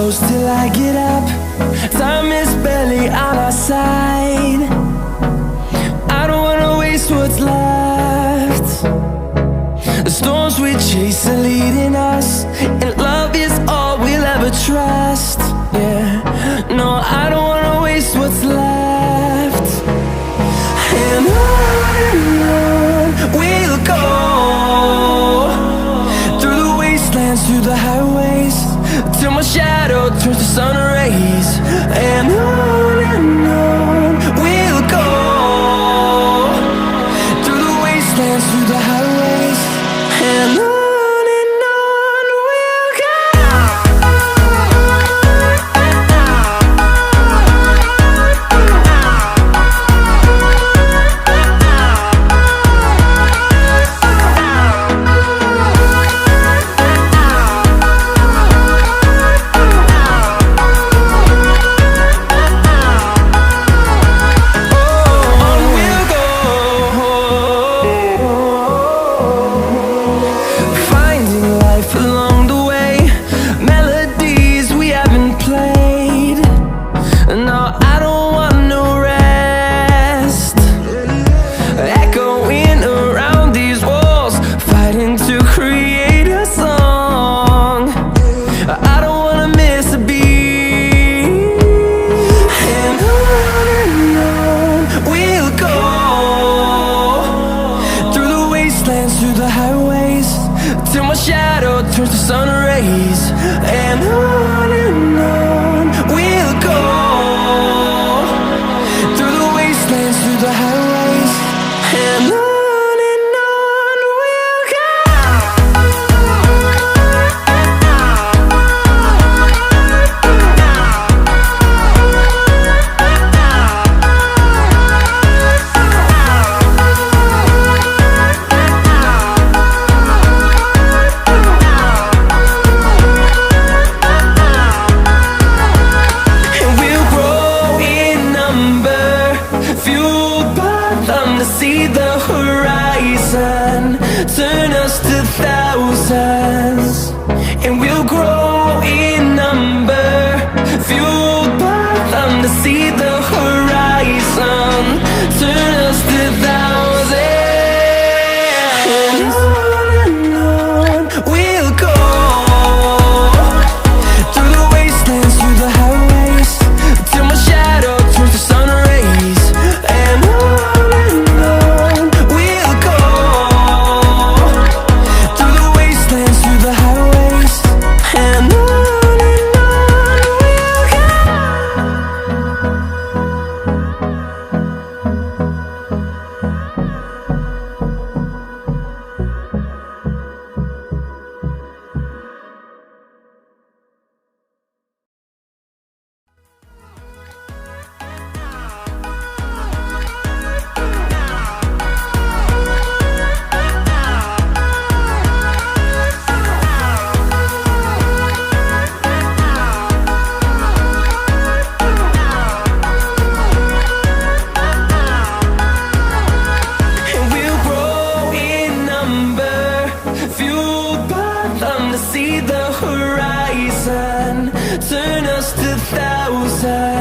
close till I get up. Time is barely on our side. I don't wanna waste what's left. The storms we chase are leading us, and love is all we'll ever trust. Yeah, no, I don't wanna waste what's left. And on we'll go, through the wastelands, through the highways, till my shadow turns to sun rays. And on we'll go, through the wastelands, through the highways, and on. Through the highways, till my shadow turns to sun rays. And on we'll go, through the wastelands, through the highways, and on. See the horizon turn us to thousands, and we'll grow in number, fueled by them. To see the horizon turn us to thousands, and on we'll go, through the wastelands, through the highways, till my shadow turns to sun rays. And on see the horizon turn us to thousands.